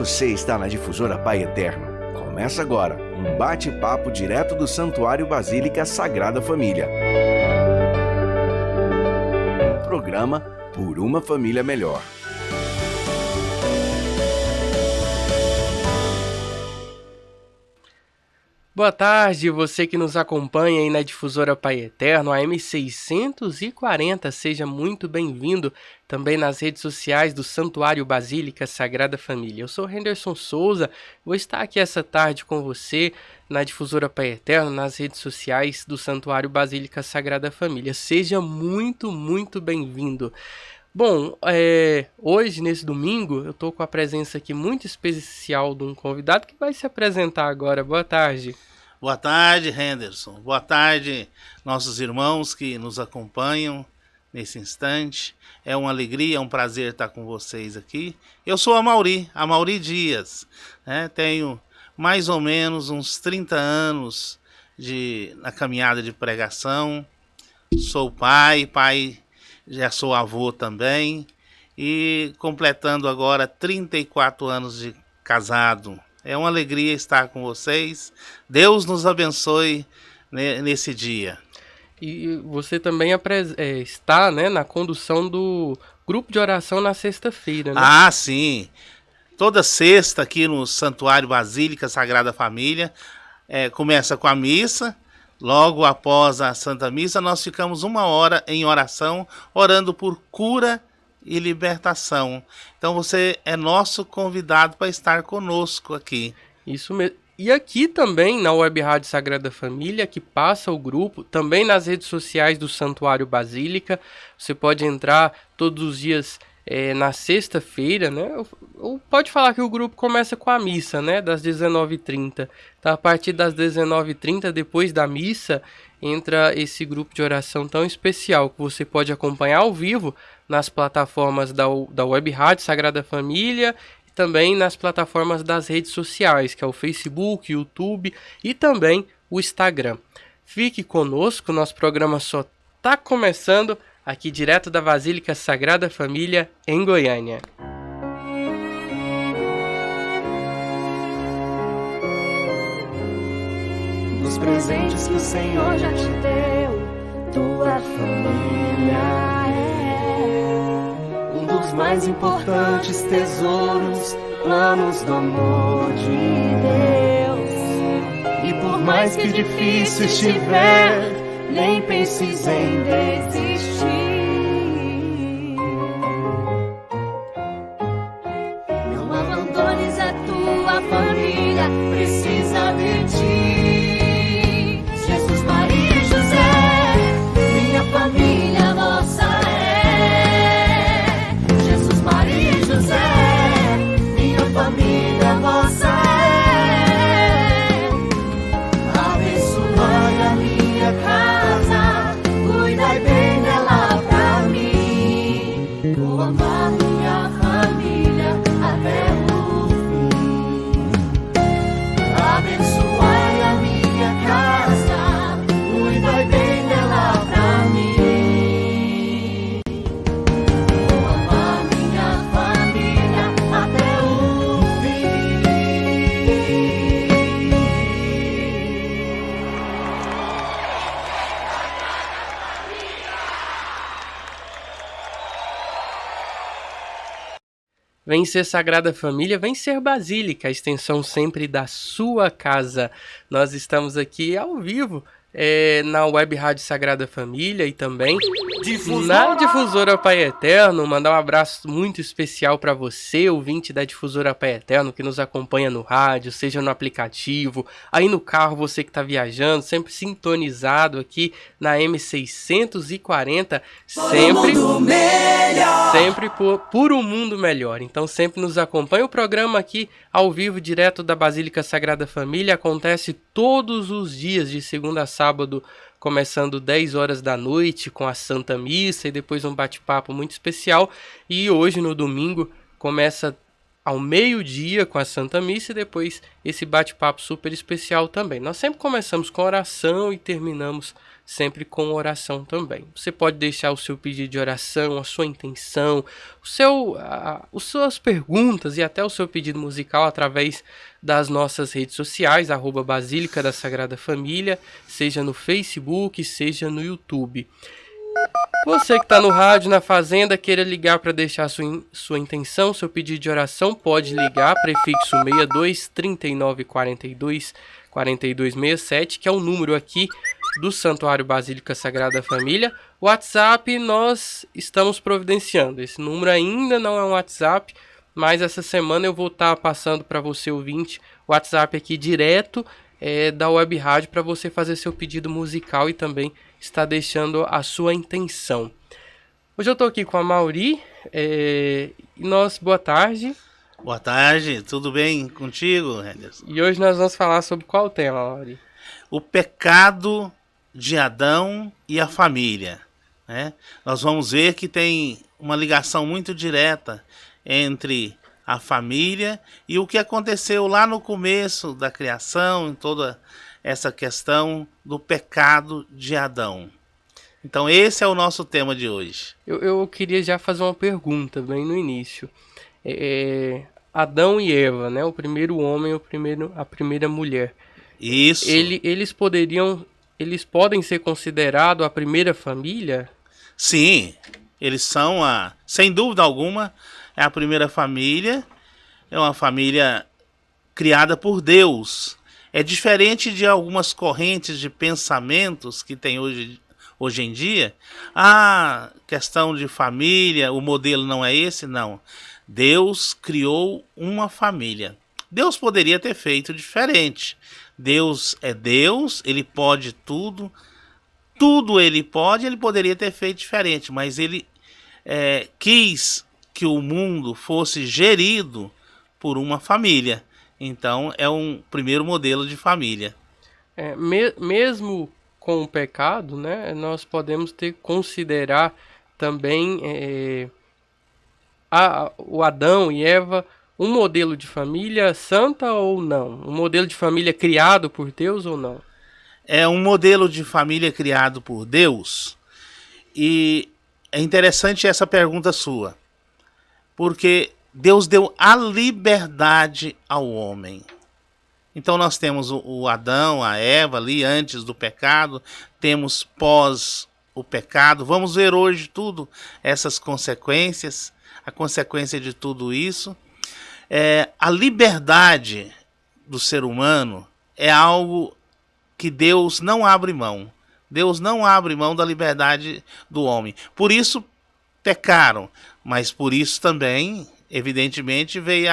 Você está na Difusora Pai Eterno. Começa agora um bate-papo direto do Santuário Basílica Sagrada Família. Programa Por uma Família Melhor. Boa tarde, você que nos acompanha aí na Difusora Pai Eterno, a M640, seja muito bem-vindo também nas redes sociais do Santuário Basílica Sagrada Família. Eu sou Henderson Souza, vou estar aqui essa tarde com você na Difusora Pai Eterno, nas redes sociais do Santuário Basílica Sagrada Família. Seja muito bem-vindo. Bom, hoje, nesse domingo, eu estou com a presença aqui muito especial de um convidado que vai se apresentar agora. Boa tarde. Boa tarde, Henderson. Boa tarde, nossos irmãos que nos acompanham nesse instante. É uma alegria, é um prazer estar com vocês aqui. Eu sou a Mauri Dias. Tenho mais ou menos uns 30 anos na caminhada de pregação. Sou pai, já sou avô também, e completando agora 34 anos de casado. É uma alegria estar com vocês. Deus nos abençoe nesse dia. E você também está, na condução do grupo de oração na sexta-feira, né? Ah, sim. Toda sexta aqui no Santuário Basílica Sagrada Família, começa com a missa. Logo após a Santa Missa, nós ficamos 1 hora em oração, orando por cura e libertação. Então você é nosso convidado para estar conosco aqui. Isso mesmo. E aqui também na Web Rádio Sagrada Família, que passa o grupo, também nas redes sociais do Santuário Basílica. Você pode entrar todos os dias na sexta-feira, ou pode falar que o grupo começa com a missa, das 19h30. Então, a partir das 19h30, depois da missa, entra esse grupo de oração tão especial que você pode acompanhar ao vivo nas plataformas da Web Rádio Sagrada Família e também nas plataformas das redes sociais, que é o Facebook, YouTube e também o Instagram. Fique conosco, nosso programa só está começando aqui direto da Basílica Sagrada Família, em Goiânia. Dos presentes que o Senhor já te deu, tua família é um dos mais importantes tesouros, planos do amor de Deus. E por mais que difícil estiver, nem penses em desistir. Não abandones a tua família, precisa de ti. Jesus, Maria e José, minha família nossa é. Jesus, Maria e José, minha família nossa é. Abençoai a minha casa, cuidai bem dela pra mim. Vou amar minha família até o fim. Abençoai a minha casa, cuidai bem dela pra mim. Vou amar minha família até o fim. Vem ser Sagrada Família, vem ser Basílica, a extensão sempre da sua casa. Nós estamos aqui ao vivo na Web Rádio Sagrada Família e também na Difusora Pai Eterno. Mandar um abraço muito especial para você, ouvinte da Difusora Pai Eterno, que nos acompanha no rádio, seja no aplicativo, aí no carro, você que está viajando, sempre sintonizado aqui na M640, sempre por um mundo melhor. Então sempre nos acompanha. O programa aqui ao vivo, direto da Basílica Sagrada Família, acontece todos os dias, de segunda a sábado, começando 10 horas da noite com a Santa Missa e depois um bate-papo muito especial. E hoje, no domingo, começa ao meio-dia com a Santa Missa e depois esse bate-papo super especial também. Nós sempre começamos com oração e terminamos sempre com oração também. Você pode deixar o seu pedido de oração, a sua intenção, as suas perguntas e até o seu pedido musical através das nossas redes sociais, @Basílica da Sagrada Família, seja no Facebook, seja no YouTube. Você que está no rádio, na fazenda, queira ligar para deixar sua intenção, seu pedido de oração, pode ligar, prefixo 62 39 42 4267, que é o número aqui do Santuário Basílica Sagrada Família. O WhatsApp nós estamos providenciando. Esse número ainda não é um WhatsApp, mas essa semana eu vou estar passando para você, ouvinte, o WhatsApp aqui direto da Web Rádio para você fazer seu pedido musical e também está deixando a sua intenção. Hoje eu estou aqui com a Mauri e boa tarde. Boa tarde, tudo bem contigo, Henderson? E hoje nós vamos falar sobre qual tema, Mauri? O pecado de Adão e a família, né? Nós vamos ver que tem uma ligação muito direta entre a família e o que aconteceu lá no começo da criação, em toda essa questão do pecado de Adão. Então esse é o nosso tema de hoje. Eu queria já fazer uma pergunta bem no início. Adão e Eva, né? O primeiro homem, a primeira mulher. Isso. Eles podem ser considerados a primeira família? Sim, eles são sem dúvida alguma, é a primeira família. É uma família criada por Deus. É diferente de algumas correntes de pensamentos que tem hoje em dia. Questão de família, o modelo não é esse, não. Deus criou uma família. Deus poderia ter feito diferente. Deus é Deus, ele pode tudo. Tudo ele pode, ele poderia ter feito diferente, mas ele quis que o mundo fosse gerido por uma família. Então é um primeiro modelo de família. Mesmo com o pecado, né, nós podemos considerar também o Adão e Eva um modelo de família santa ou não? Um modelo de família criado por Deus ou não? É um modelo de família criado por Deus. E é interessante essa pergunta sua, porque Deus deu a liberdade ao homem. Então nós temos o Adão, a Eva ali antes do pecado, temos pós o pecado. Vamos ver hoje tudo essas consequências, a consequência de tudo isso. A liberdade do ser humano é algo que Deus não abre mão. Deus não abre mão da liberdade do homem. Por isso pecaram, mas por isso também, evidentemente, veio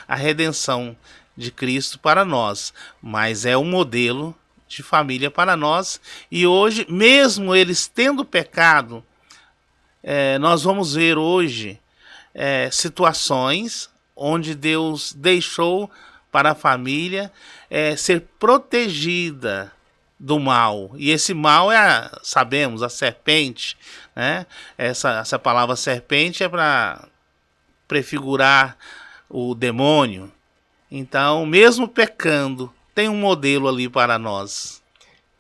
a redenção de Cristo para nós. Mas é um modelo de família para nós. E hoje, mesmo eles tendo pecado, nós vamos ver hoje situações onde Deus deixou para a família ser protegida do mal. E esse mal sabemos, a serpente, né? Essa palavra serpente é para prefigurar o demônio. Então, mesmo pecando, tem um modelo ali para nós.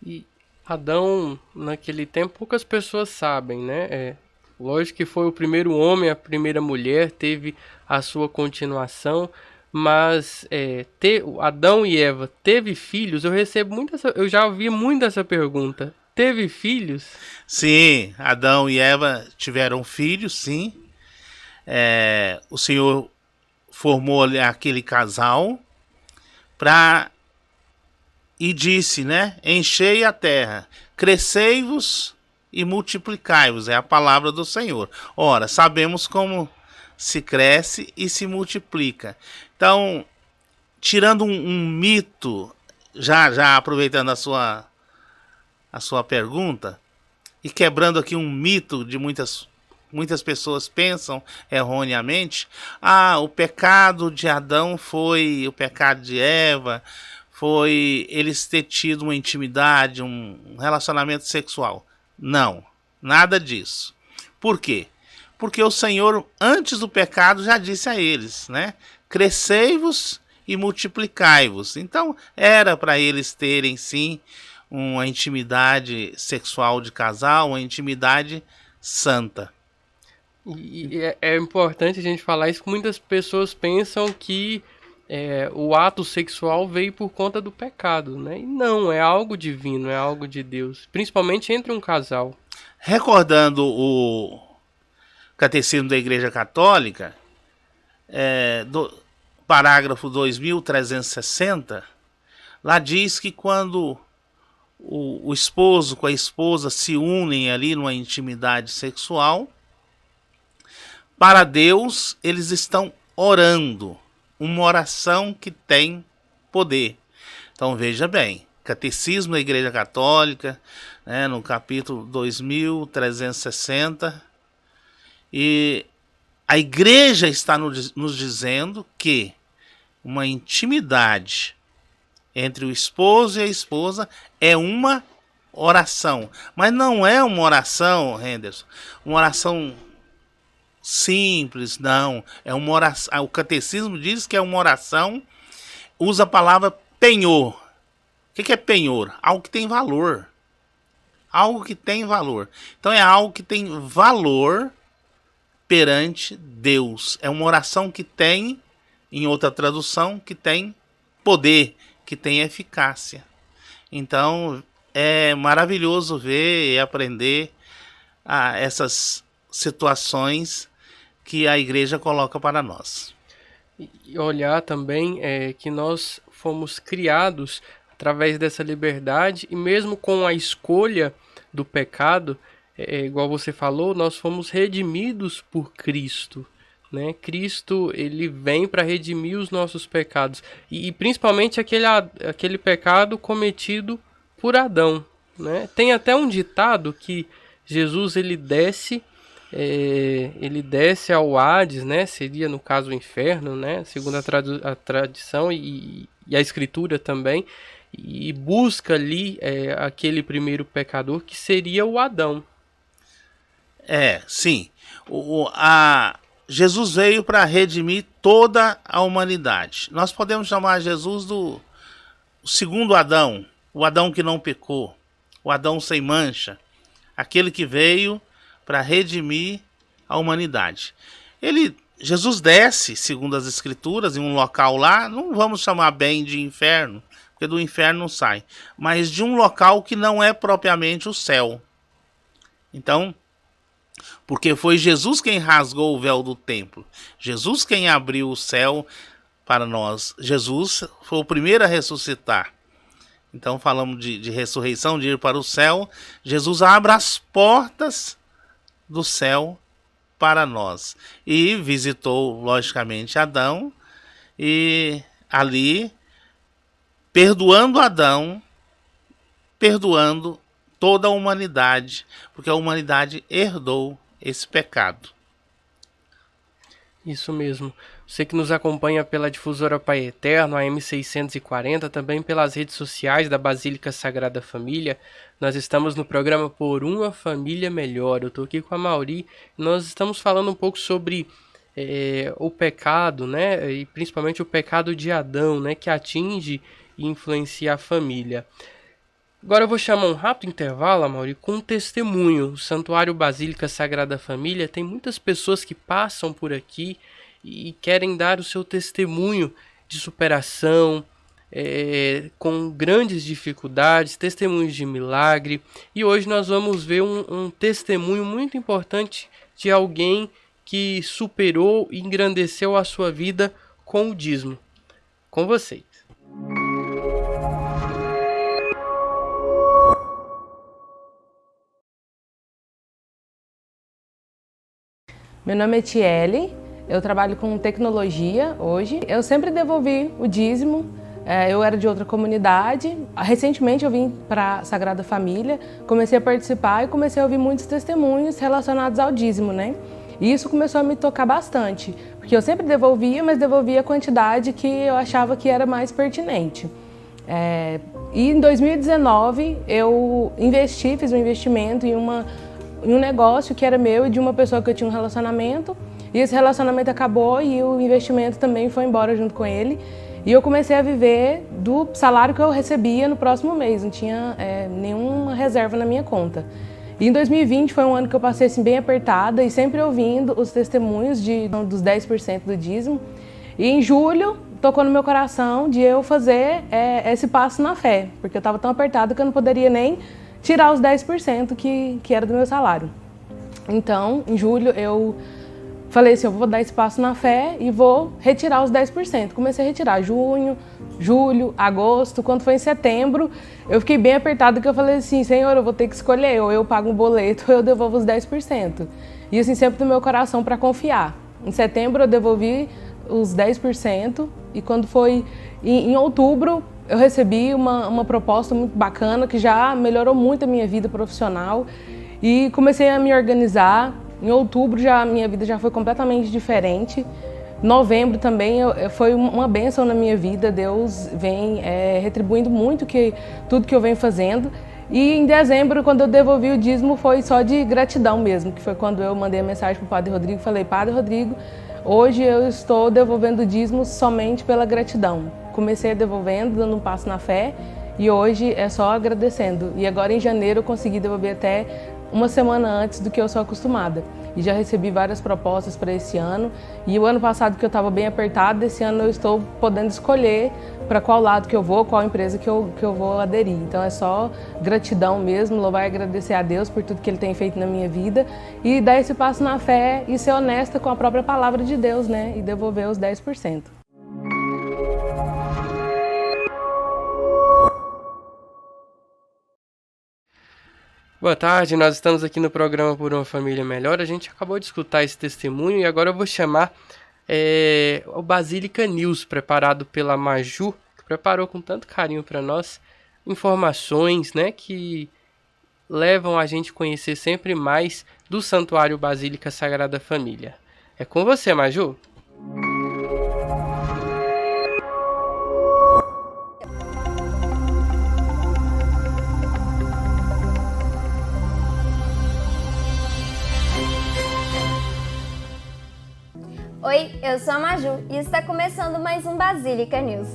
E Adão, naquele tempo, poucas pessoas sabem, né? Lógico que foi o primeiro homem, a primeira mulher, teve a sua continuação, mas Adão e Eva teve filhos? Eu já ouvi muito essa pergunta. Teve filhos? Sim, Adão e Eva tiveram filhos, sim. O Senhor formou aquele casal e disse, né? Enchei a terra, crescei-vos e multiplicai-vos, é a palavra do Senhor. Ora, sabemos como se cresce e se multiplica. Então, tirando um mito, já aproveitando a sua pergunta, e quebrando aqui um mito de muitas pessoas pensam erroneamente, o pecado de Adão foi o pecado de Eva, foi eles ter tido uma intimidade, um relacionamento sexual. Não, nada disso. Por quê? Porque o Senhor, antes do pecado, já disse a eles, né? crescei-vos e multiplicai-vos. Então, era para eles terem, sim, uma intimidade sexual de casal, uma intimidade santa. E é importante a gente falar isso, que muitas pessoas pensam que o ato sexual veio por conta do pecado, né? E não, é algo divino, é algo de Deus, principalmente entre um casal. Recordando o Catecismo da Igreja Católica, do parágrafo 2360, lá diz que quando o esposo com a esposa se unem ali numa intimidade sexual, para Deus eles estão orando, uma oração que tem poder. Então veja bem, Catecismo da Igreja Católica, né, no capítulo 2360, e a Igreja está nos dizendo que uma intimidade entre o esposo e a esposa é uma oração. Mas não é uma oração, Henderson, uma oração simples, não. É uma oração. O catecismo diz que é uma oração, usa a palavra penhor. O que é penhor? Algo que tem valor. Algo que tem valor. Então é algo que tem valor perante Deus. É uma oração que tem, em outra tradução, que tem poder, que tem eficácia. Então é maravilhoso ver e aprender essas situações que a igreja coloca para nós. E olhar também que nós fomos criados através dessa liberdade, e mesmo com a escolha do pecado, igual você falou, nós fomos redimidos por Cristo, né? Cristo, ele vem para redimir os nossos pecados, e principalmente aquele pecado cometido por Adão, né? Tem até um ditado que Jesus ele desce ao Hades, né? Seria no caso o inferno, né? Segundo a tradição e a escritura também, e busca ali aquele primeiro pecador que seria o Adão. Sim. Jesus veio para redimir toda a humanidade. Nós podemos chamar Jesus do segundo Adão, o Adão que não pecou, o Adão sem mancha, aquele que veio para redimir a humanidade. Jesus desce, segundo as escrituras, em um local lá, não vamos chamar bem de inferno, porque do inferno não sai, mas de um local que não é propriamente o céu. Então, porque foi Jesus quem rasgou o véu do templo, Jesus quem abriu o céu para nós, Jesus foi o primeiro a ressuscitar. Então falamos de ressurreição, de ir para o céu. Jesus abre as portas do céu para nós e visitou logicamente Adão, e ali perdoando Adão, perdoando toda a humanidade, porque a humanidade herdou esse pecado. Isso mesmo. Você que nos acompanha pela difusora Pai Eterno, a M640, também pelas redes sociais da Basílica Sagrada Família, nós estamos no programa Por Uma Família Melhor. Eu estou aqui com a Mauri e nós estamos falando um pouco sobre o pecado, né? E principalmente o pecado de Adão, né? Que atinge e influencia a família. Agora eu vou chamar um rápido intervalo, Mauri, com um testemunho. O Santuário Basílica Sagrada Família tem muitas pessoas que passam por aqui e querem dar o seu testemunho de superação, com grandes dificuldades, testemunhos de milagre. E hoje nós vamos ver um testemunho muito importante de alguém que superou e engrandeceu a sua vida com o dízimo. Com vocês. Meu nome é Tiele, eu trabalho com tecnologia hoje. Eu sempre devolvi o dízimo, eu era de outra comunidade. Recentemente eu vim para a Sagrada Família, comecei a participar e comecei a ouvir muitos testemunhos relacionados ao dízimo, né? E isso começou a me tocar bastante, porque eu sempre devolvia, mas devolvia a quantidade que eu achava que era mais pertinente. E em 2019 eu fiz um investimento em uma em um negócio que era meu e de uma pessoa que eu tinha um relacionamento. E esse relacionamento acabou e o investimento também foi embora junto com ele. E eu comecei a viver do salário que eu recebia no próximo mês, não tinha nenhuma reserva na minha conta. E em 2020 foi um ano que eu passei assim, bem apertada e sempre ouvindo os testemunhos dos 10% do dízimo. E em julho tocou no meu coração de eu fazer esse passo na fé, porque eu estava tão apertada que eu não poderia nem tirar os 10% que era do meu salário. Então, em julho eu falei assim, eu vou dar esse passo na fé e vou retirar os 10%. Comecei a retirar junho, julho, agosto. Quando foi em setembro, eu fiquei bem apertada que eu falei assim, Senhor, eu vou ter que escolher, ou eu pago um boleto ou eu devolvo os 10%. E assim, sempre no meu coração para confiar. Em setembro eu devolvi os 10% e quando foi em outubro, eu recebi uma proposta muito bacana que já melhorou muito a minha vida profissional e comecei a me organizar. Em outubro a minha vida já foi completamente diferente. Novembro também foi uma bênção na minha vida. Deus vem retribuindo muito tudo que eu venho fazendo. E em dezembro, quando eu devolvi o dízimo, foi só de gratidão mesmo, que foi quando eu mandei a mensagem para o Padre Rodrigo. Falei, Padre Rodrigo, hoje eu estou devolvendo o dízimo somente pela gratidão. Comecei devolvendo, dando um passo na fé, e hoje é só agradecendo. E agora em janeiro eu consegui devolver até uma semana antes do que eu sou acostumada. E já recebi várias propostas para esse ano. E o ano passado que eu estava bem apertada, esse ano eu estou podendo escolher para qual lado que eu vou, qual empresa que eu vou aderir. Então é só gratidão mesmo, louvar e agradecer a Deus por tudo que Ele tem feito na minha vida e dar esse passo na fé e ser honesta com a própria palavra de Deus, né? E devolver os 10%. Boa tarde, nós estamos aqui no programa Por uma Família Melhor. A gente acabou de escutar esse testemunho e agora eu vou chamar o Basílica News, preparado pela Maju, que preparou com tanto carinho para nós informações, né, que levam a gente a conhecer sempre mais do Santuário Basílica Sagrada Família. É com você, Maju. Oi, eu sou a Maju e está começando mais um Basílica News.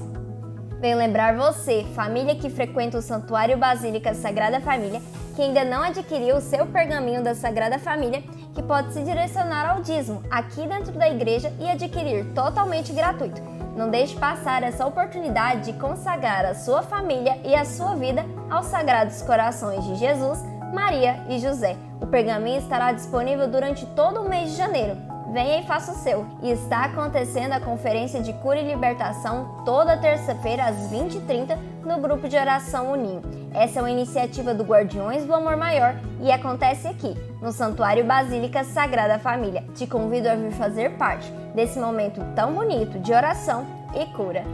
Venho lembrar você, família que frequenta o Santuário Basílica Sagrada Família, que ainda não adquiriu o seu pergaminho da Sagrada Família, que pode se direcionar ao dízimo aqui dentro da igreja e adquirir totalmente gratuito. Não deixe passar essa oportunidade de consagrar a sua família e a sua vida aos Sagrados Corações de Jesus, Maria e José. O pergaminho estará disponível durante todo o mês de janeiro. Venha e faça o seu. E está acontecendo a Conferência de Cura e Libertação toda terça-feira às 20h30 no grupo de oração Uninho. Essa é uma iniciativa do Guardiões do Amor Maior e acontece aqui, no Santuário Basílica Sagrada Família. Te convido a vir fazer parte desse momento tão bonito de oração e cura.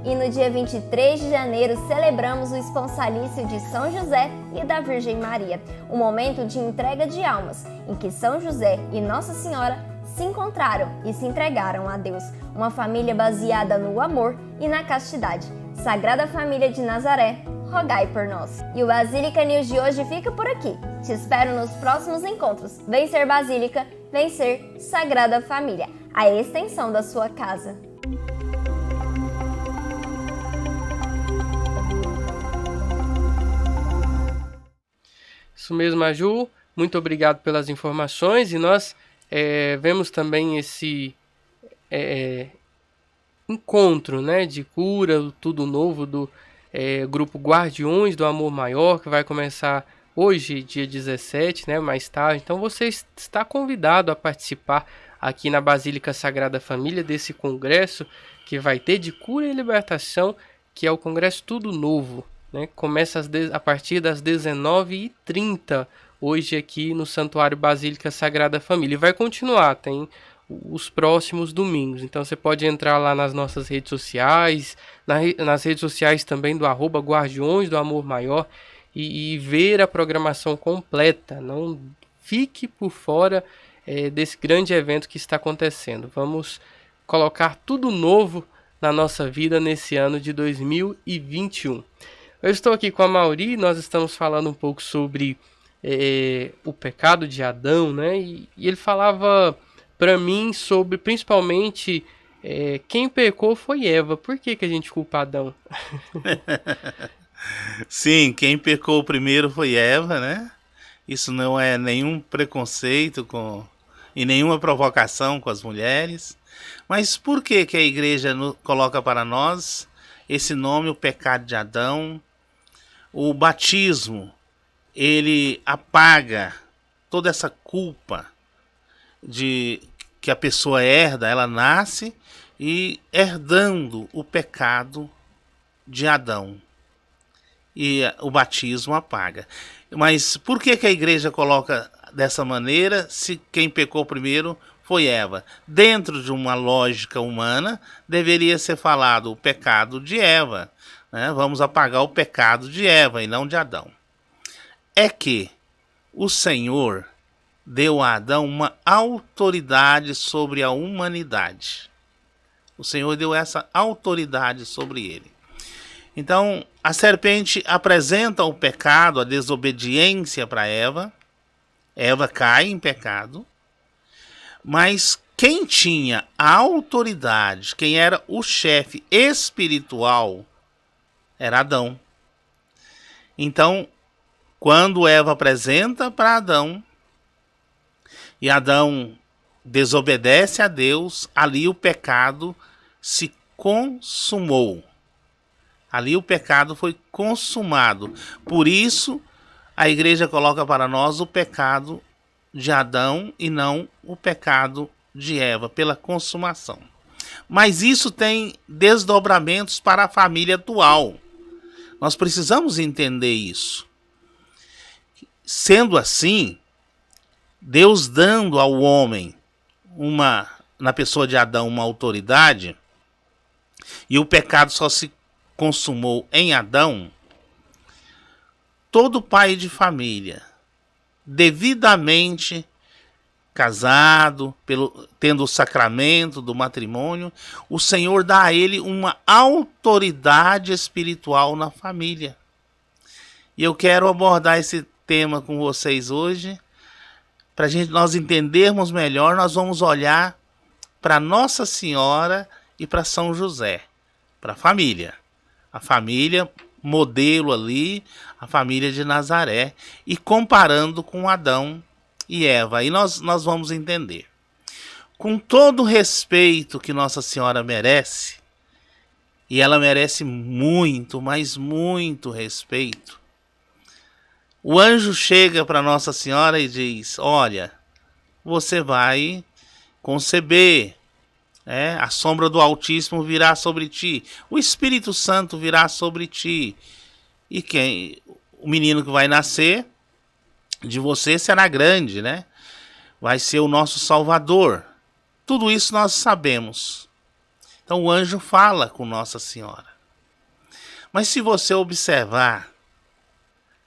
E no dia 23 de janeiro celebramos o esponsalício de São José e da Virgem Maria, um momento de entrega de almas, em que São José e Nossa Senhora se encontraram e se entregaram a Deus, uma família baseada no amor e na castidade. Sagrada Família de Nazaré, rogai por nós. E o Basílica News de hoje fica por aqui. Te espero nos próximos encontros. Vem ser Basílica, vem ser Sagrada Família, a extensão da sua casa. Isso mesmo, Maju. Muito obrigado pelas informações e nós vemos também esse encontro, né, de cura, tudo novo do grupo Guardiões do Amor Maior, que vai começar hoje, dia 17, né, mais tarde. Então você está convidado a participar aqui na Basílica Sagrada Família desse congresso que vai ter de cura e libertação, que é o Congresso Tudo Novo, né? Começa a partir das 19h30 hoje aqui no Santuário Basílica Sagrada Família. E vai continuar, tem os próximos domingos. Então você pode entrar lá nas nossas redes sociais, nas redes sociais também do @Guardiões do Amor Maior e ver a programação completa. Não fique por fora desse grande evento que está acontecendo. Vamos colocar tudo novo na nossa vida nesse ano de 2021. Eu estou aqui com a Mauri, nós estamos falando um pouco sobre o pecado de Adão, né? E ele falava para mim sobre, principalmente, quem pecou foi Eva. Por que a gente culpa Adão? Sim, quem pecou primeiro foi Eva, né? Isso não é nenhum preconceito e nenhuma provocação com as mulheres. Mas por que a igreja coloca para nós esse nome, o pecado de Adão? O batismo, ele apaga toda essa culpa de que a pessoa herda, ela nasce e herdando o pecado de Adão. E o batismo apaga. Mas por que a igreja coloca dessa maneira, se quem pecou primeiro foi Eva? Dentro de uma lógica humana, deveria ser falado o pecado de Eva, né? Vamos apagar o pecado de Eva e não de Adão. É que o Senhor deu a Adão uma autoridade sobre a humanidade. O Senhor deu essa autoridade sobre ele. Então, a serpente apresenta o pecado, a desobediência para Eva. Eva cai em pecado. Mas quem tinha a autoridade, quem era o chefe espiritual, era Adão. Então, quando Eva apresenta para Adão, e Adão desobedece a Deus, ali o pecado se consumou. Ali o pecado foi consumado. Por isso, a igreja coloca para nós o pecado de Adão e não o pecado de Eva, pela consumação. Mas isso tem desdobramentos para a família atual. Nós precisamos entender isso. Sendo assim, Deus dando ao homem, na pessoa de Adão, uma autoridade, e o pecado só se consumou em Adão, todo pai de família, devidamente casado, tendo o sacramento do matrimônio, o Senhor dá a ele uma autoridade espiritual na família. E eu quero abordar esse tema com vocês hoje, para nós entendermos melhor. Nós vamos olhar para Nossa Senhora e para São José, para a família modelo ali, a família de Nazaré, e comparando com Adão e Eva. Aí nós vamos entender. Com todo o respeito que Nossa Senhora merece, e ela merece muito, mas muito respeito, o anjo chega para Nossa Senhora e diz: olha, você vai conceber, a sombra do Altíssimo virá sobre ti, o Espírito Santo virá sobre ti, e o menino que vai nascer de você será grande, né? Vai ser o nosso Salvador. Tudo isso nós sabemos. Então o anjo fala com Nossa Senhora. Mas se você observar,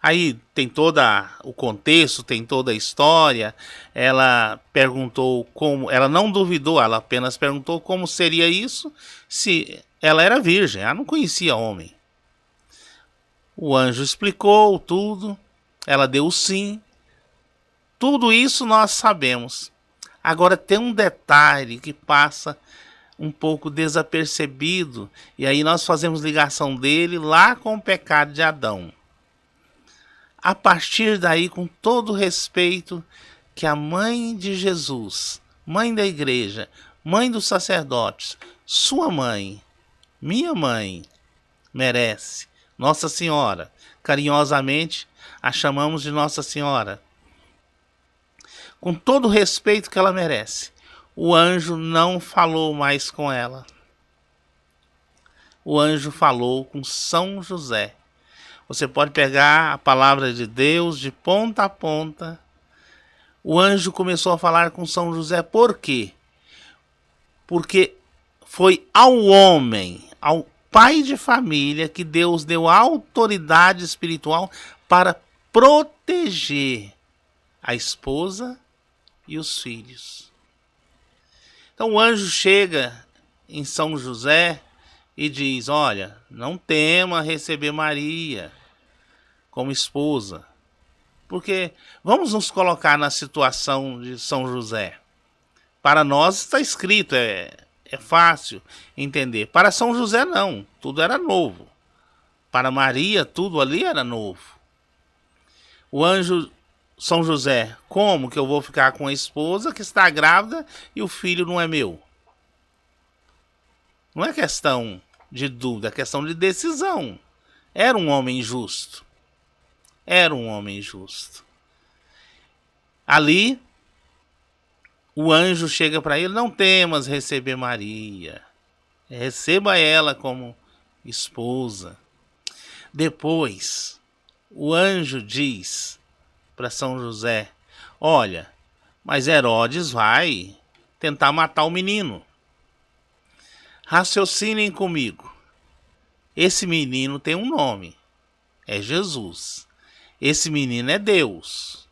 aí tem todo o contexto, tem toda a história. Ela perguntou como, ela não duvidou, ela apenas perguntou como seria isso se ela era virgem, ela não conhecia homem. O anjo explicou tudo, ela deu o sim. Tudo isso nós sabemos. Agora tem um detalhe que passa um pouco desapercebido, e aí nós fazemos ligação dele lá com o pecado de Adão. A partir daí, com todo o respeito que a mãe de Jesus, mãe da igreja, mãe dos sacerdotes, sua mãe, minha mãe, merece, Nossa Senhora, carinhosamente a chamamos de Nossa Senhora, com todo o respeito que ela merece, o anjo não falou mais com ela. O anjo falou com São José. Você pode pegar a palavra de Deus de ponta a ponta. O anjo começou a falar com São José. Por quê? Porque foi ao homem, ao pai de família, que Deus deu a autoridade espiritual para proteger a esposa e os filhos. Então o anjo chega em São José e diz: olha, não tema receber Maria como esposa, Porque vamos nos colocar na situação de São José. Para nós está escrito, é fácil entender. Para São José não, tudo era novo. Para Maria, tudo ali era novo. O anjo São José, como que eu vou ficar com a esposa que está grávida e o filho não é meu? Não é questão de dúvida, é questão de decisão. Era um homem justo. Era um homem justo. Ali, o anjo chega para ele: não temas receber Maria. Receba ela como esposa. Depois, o anjo diz para São José: olha, mas Herodes vai tentar matar o menino. Raciocinem comigo. Esse menino tem um nome. É Jesus. Esse menino é Deus.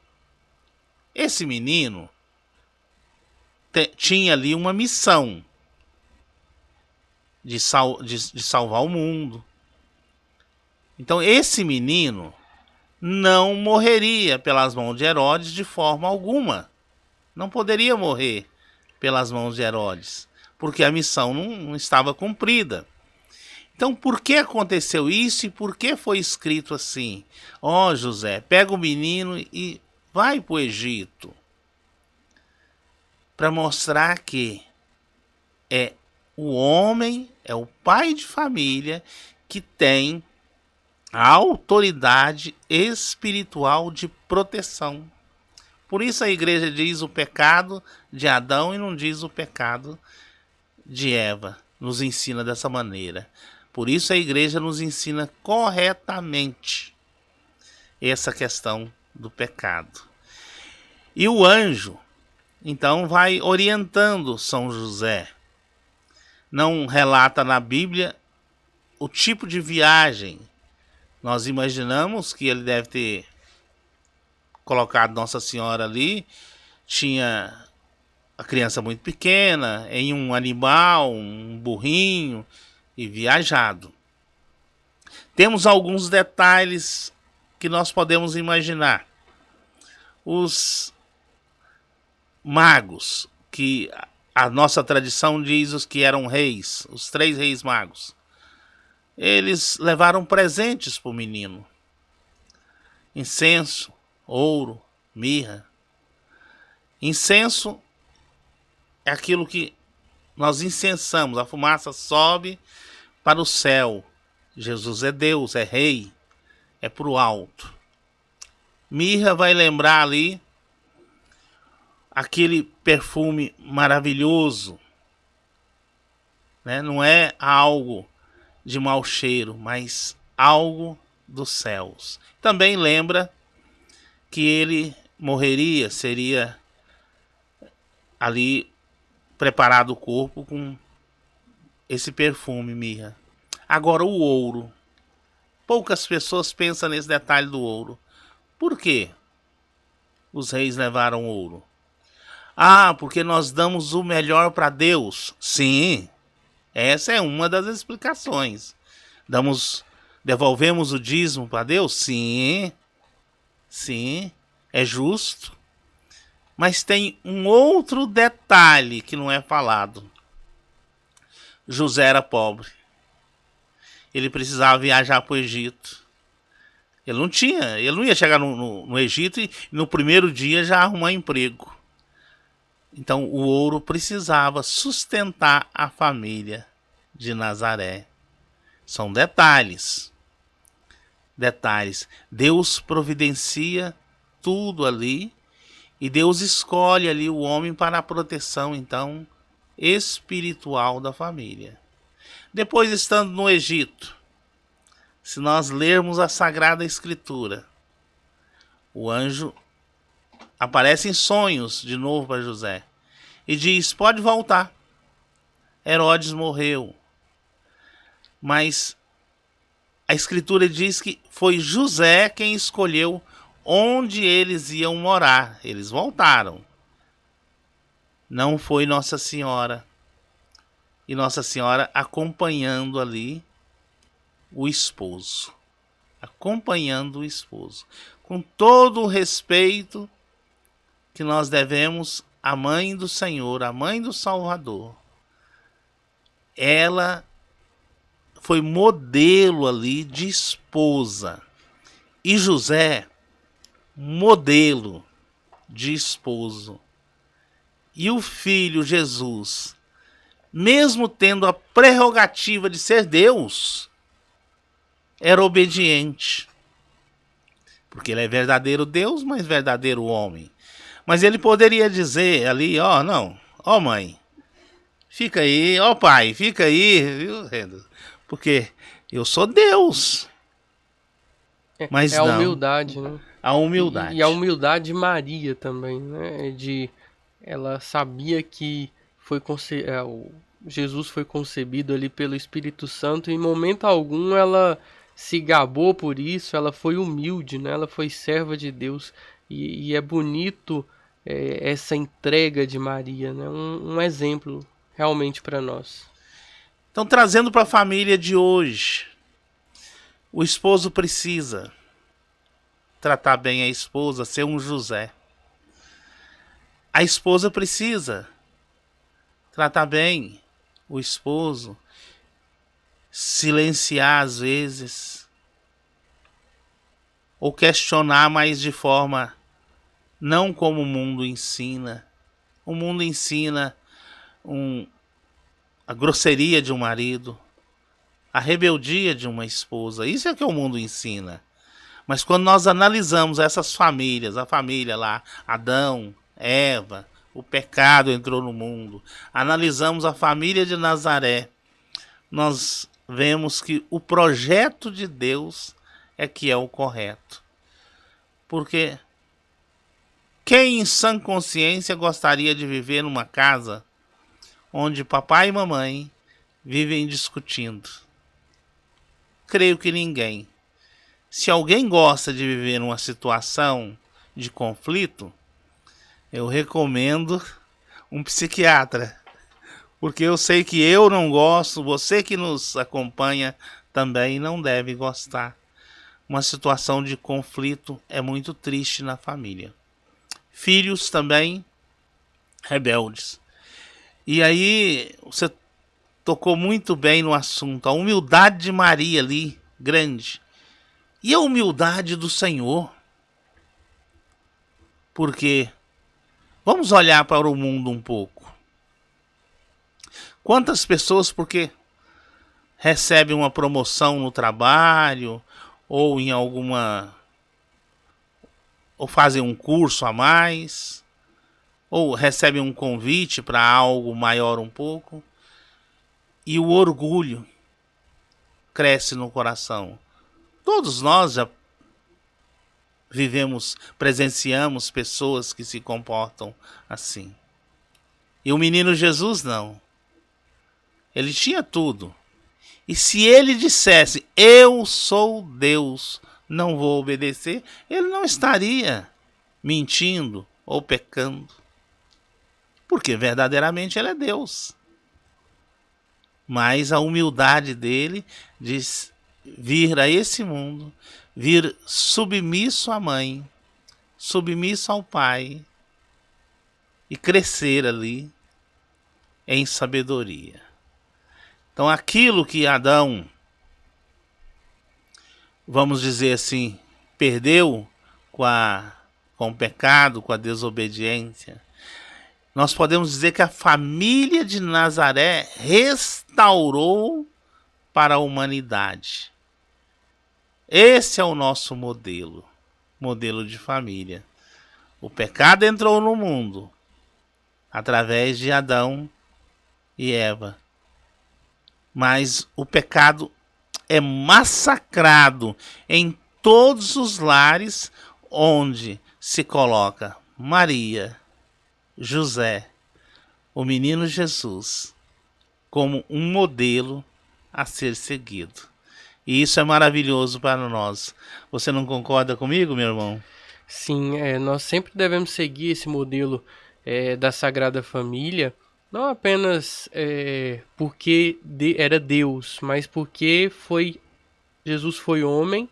Esse menino tinha ali uma missão de salvar o mundo. Então esse menino não morreria pelas mãos de Herodes de forma alguma. Não poderia morrer pelas mãos de Herodes, porque a missão não estava cumprida. Então, por que aconteceu isso e por que foi escrito assim? Ó, José, pega o menino e vai para o Egito. Para mostrar que é o homem, é o pai de família que tem a autoridade espiritual de proteção. Por isso a igreja diz o pecado de Adão e não diz o pecado de Eva. Nos ensina dessa maneira. Por isso a igreja nos ensina corretamente essa questão do pecado. E o anjo, então, vai orientando São José. Não relata na Bíblia o tipo de viagem. Nós imaginamos que ele deve ter colocado Nossa Senhora ali, tinha a criança muito pequena, em um animal, um burrinho, e viajado. Temos alguns detalhes que nós podemos imaginar. Os magos, que a nossa tradição diz os que eram reis, os 3 reis magos, eles levaram presentes para o menino: incenso, ouro, mirra. Incenso é aquilo que nós incensamos, a fumaça sobe para o céu. Jesus é Deus, é rei, é para o alto. Mirra vai lembrar ali aquele perfume maravilhoso, né? Não é algo de mau cheiro, mas algo dos céus. Também lembra que ele morreria, seria ali preparado o corpo com esse perfume, mirra. Agora o ouro. Poucas pessoas pensam nesse detalhe do ouro. Por quê os reis levaram ouro? Ah, porque nós damos o melhor para Deus. Sim, essa é uma das explicações. Devolvemos o dízimo para Deus? Sim, é justo. Mas tem um outro detalhe que não é falado. José era pobre. Ele precisava viajar para o Egito. Ele não ia chegar no Egito e no primeiro dia já arrumar emprego. Então o ouro precisava sustentar a família de Nazaré. São detalhes. Deus providencia tudo ali e Deus escolhe ali o homem para a proteção, então, espiritual da família. Depois, estando no Egito, se nós lermos a Sagrada Escritura, o anjo aparece em sonhos de novo para José e diz: pode voltar. Herodes morreu. Mas a Escritura diz que foi José quem escolheu onde eles iam morar. Eles voltaram. Não foi Nossa Senhora. E Nossa Senhora acompanhando ali o esposo. com todo o respeito que nós devemos à mãe do Senhor, à mãe do Salvador. Ela foi modelo ali de esposa. E José, modelo de esposo. E o filho Jesus, mesmo tendo a prerrogativa de ser Deus, era obediente. Porque ele é verdadeiro Deus, mas verdadeiro homem. Mas ele poderia dizer ali, ó, não, ó mãe, fica aí, ó pai, fica aí, viu, Rendel? Porque eu sou Deus. Mas é a não. humildade, né? A humildade. E a humildade de Maria também, né? Ela sabia que Jesus foi concebido ali pelo Espírito Santo e em momento algum ela se gabou por isso, ela foi humilde, né? Ela foi serva de Deus. E é bonito essa entrega de Maria, né? Um exemplo realmente para nós. Então, trazendo para a família de hoje, o esposo precisa tratar bem a esposa, ser um José. A esposa precisa tratar bem o esposo, silenciar às vezes, ou questionar, mas de forma não como o mundo ensina. O mundo ensina a grosseria de um marido, a rebeldia de uma esposa. Isso é que o mundo ensina. Mas quando nós analisamos essas famílias, a família lá, Adão, Eva, o pecado entrou no mundo, analisamos a família de Nazaré, nós vemos que o projeto de Deus é que é o correto. Porque quem em sã consciência gostaria de viver numa casa onde papai e mamãe vivem discutindo? Creio que ninguém. Se alguém gosta de viver numa situação de conflito, eu recomendo um psiquiatra. Porque eu sei que eu não gosto, você que nos acompanha também não deve gostar. Uma situação de conflito é muito triste na família. Filhos também rebeldes. E aí você tocou muito bem no assunto, a humildade de Maria ali, grande. E a humildade do Senhor. Porque vamos olhar para o mundo um pouco. Quantas pessoas, porque recebem uma promoção no trabalho, ou em alguma, ou fazem um curso a mais, ou recebem um convite para algo maior um pouco, e o orgulho cresce no coração. Todos nós já presenciamos pessoas que se comportam assim. E o menino Jesus não. Ele tinha tudo. E se ele dissesse, eu sou Deus, não vou obedecer, ele não estaria mentindo ou pecando. Porque verdadeiramente ele é Deus. Mas a humildade dele diz vir a esse mundo, vir submisso à mãe, submisso ao pai e crescer ali em sabedoria. Então aquilo que Adão, vamos dizer assim, perdeu com o pecado, com a desobediência, nós podemos dizer que a família de Nazaré restaurou para a humanidade. Esse é o nosso modelo de família. O pecado entrou no mundo através de Adão e Eva. Mas o pecado é massacrado em todos os lares onde se coloca Maria, José, o menino Jesus, como um modelo a ser seguido. E isso é maravilhoso para nós. Você não concorda comigo, meu irmão? Sim, nós sempre devemos seguir esse modelo da Sagrada Família, não apenas porque era Deus, mas porque Jesus foi homem,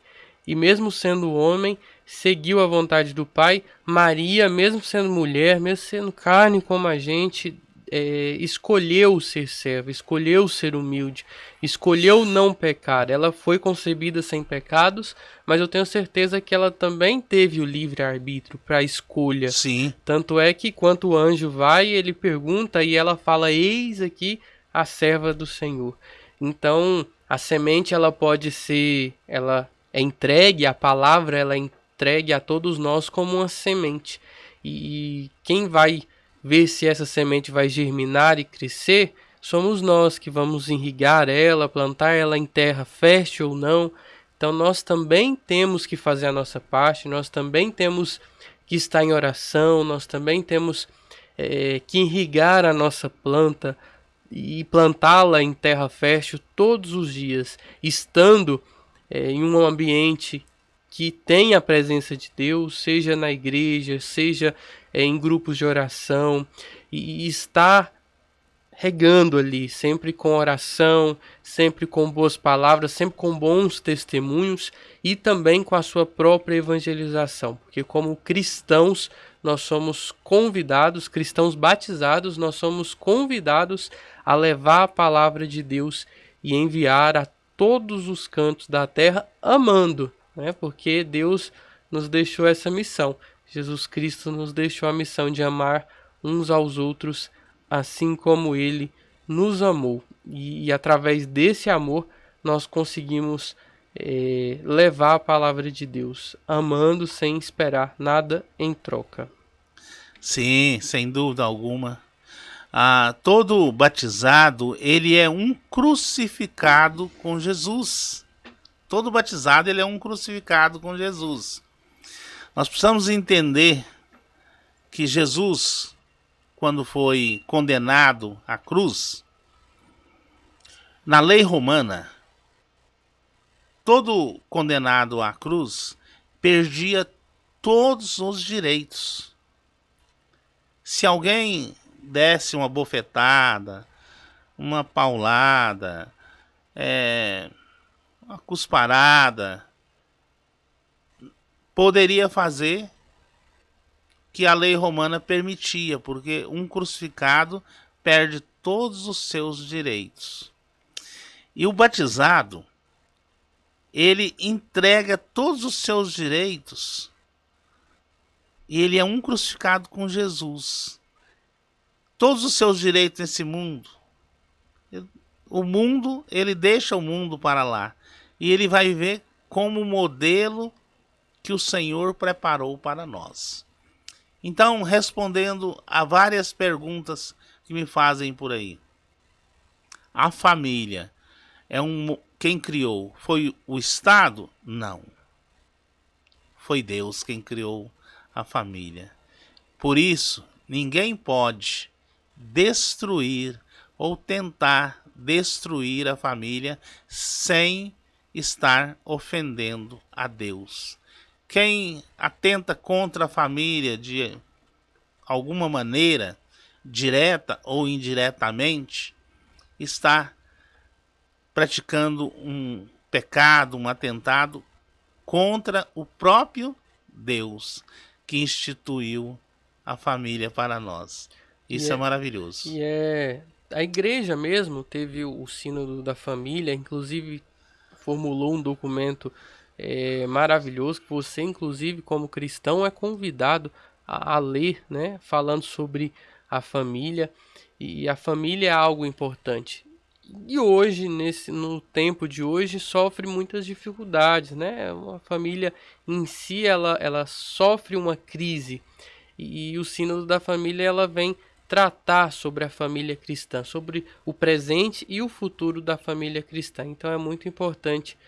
e mesmo sendo homem, seguiu a vontade do Pai. Maria, mesmo sendo mulher, mesmo sendo carne como a gente, escolheu ser serva, escolheu ser humilde, escolheu não pecar. Ela foi concebida sem pecados, mas eu tenho certeza que ela também teve o livre-arbítrio para a escolha. Sim. Tanto é que quando o anjo vai, ele pergunta e ela fala: eis aqui a serva do Senhor. Então, a semente ela pode ser, ela é entregue, a palavra ela é entregue a todos nós como uma semente. E quem vai ver se essa semente vai germinar e crescer, somos nós que vamos irrigar ela, plantar ela em terra fértil ou não. Então nós também temos que fazer a nossa parte, nós também temos que estar em oração, nós também temos que irrigar a nossa planta e plantá-la em terra fértil todos os dias, estando em um ambiente que tem a presença de Deus, seja na igreja, seja em grupos de oração, e estar regando ali, sempre com oração, sempre com boas palavras, sempre com bons testemunhos e também com a sua própria evangelização, porque como cristãos nós somos convidados, cristãos batizados, nós somos convidados a levar a palavra de Deus e enviar a todos os cantos da terra amando, né? Porque Deus nos deixou essa missão. Jesus Cristo nos deixou a missão de amar uns aos outros, assim como Ele nos amou. E através desse amor, nós conseguimos levar a palavra de Deus, amando sem esperar nada em troca. Sim, sem dúvida alguma. Todo batizado, ele é um crucificado com Jesus. Todo batizado, ele é um crucificado com Jesus. Nós precisamos entender que Jesus, quando foi condenado à cruz, na lei romana, todo condenado à cruz perdia todos os direitos. Se alguém desse uma bofetada, uma paulada, uma cusparada, poderia fazer que a lei romana permitia, porque um crucificado perde todos os seus direitos. E o batizado, ele entrega todos os seus direitos e ele é um crucificado com Jesus. Todos os seus direitos nesse mundo, ele deixa o mundo para lá e ele vai viver como modelo que o Senhor preparou para nós. Então, respondendo a várias perguntas que me fazem por aí. A família quem criou? Foi o Estado? Não. Foi Deus quem criou a família. Por isso, ninguém pode destruir ou tentar destruir a família sem estar ofendendo a Deus. Quem atenta contra a família de alguma maneira, direta ou indiretamente, está praticando um pecado, um atentado contra o próprio Deus que instituiu a família para nós. Isso é maravilhoso. E a igreja mesmo teve o sínodo da família, inclusive formulou um documento maravilhoso que você, inclusive, como cristão, é convidado a ler, né? Falando sobre a família. E a família é algo importante. E hoje, no tempo de hoje, sofre muitas dificuldades, né? Uma família em si, ela sofre uma crise. E o sínodo da família, ela vem tratar sobre a família cristã, sobre o presente e o futuro da família cristã. Então é muito importante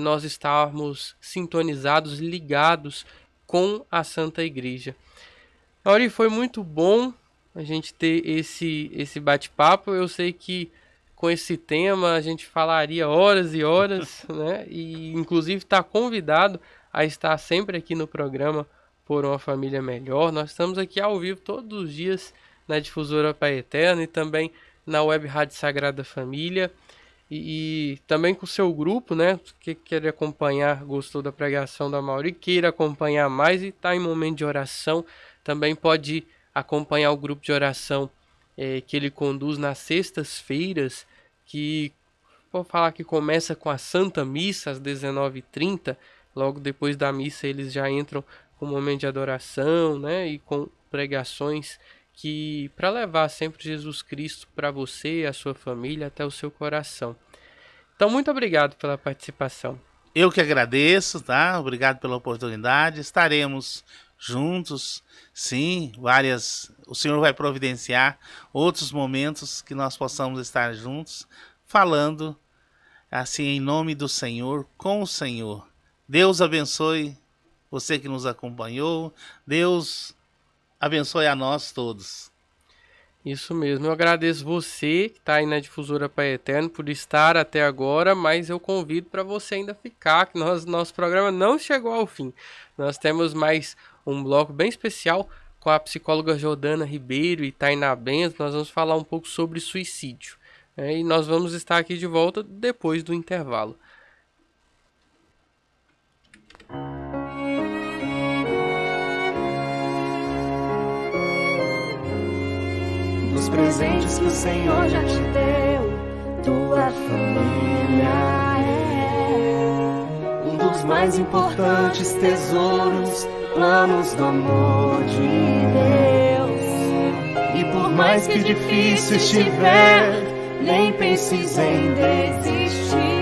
nós estarmos sintonizados, ligados com a Santa Igreja. Mauri, foi muito bom a gente ter esse bate-papo. Eu sei que com esse tema a gente falaria horas e horas, né? E inclusive está convidado a estar sempre aqui no programa Por uma Família Melhor. Nós estamos aqui ao vivo todos os dias na Difusora Pai Eterno e também na Web Rádio Sagrada Família. e também com o seu grupo, né? Que quer acompanhar, gostou da pregação da Mauri, queira acompanhar mais e está em momento de oração, também pode acompanhar o grupo de oração que ele conduz nas sextas-feiras, que vou falar que começa com a Santa Missa às 19h30. Logo depois da missa eles já entram com um momento de adoração, né? E com pregações que para levar sempre Jesus Cristo para você, a sua família, até o seu coração. Então, muito obrigado pela participação. Eu que agradeço, tá? Obrigado pela oportunidade. Estaremos juntos, sim, o Senhor vai providenciar outros momentos que nós possamos estar juntos, falando assim em nome do Senhor, com o Senhor. Deus abençoe você que nos acompanhou. Deus abençoe a nós todos. Isso mesmo, eu agradeço você que está aí na Difusora Pai Eterno por estar até agora, mas eu convido para você ainda ficar, que nosso programa não chegou ao fim. Nós temos mais um bloco bem especial com a psicóloga Jordana Ribeiro e Tainá Benz. Nós vamos falar um pouco sobre suicídio, e nós vamos estar aqui de volta depois do intervalo. Os presentes que o Senhor já te deu, tua família é um dos mais importantes tesouros, planos do amor de Deus. E por mais que difícil estiver, nem penses em desistir.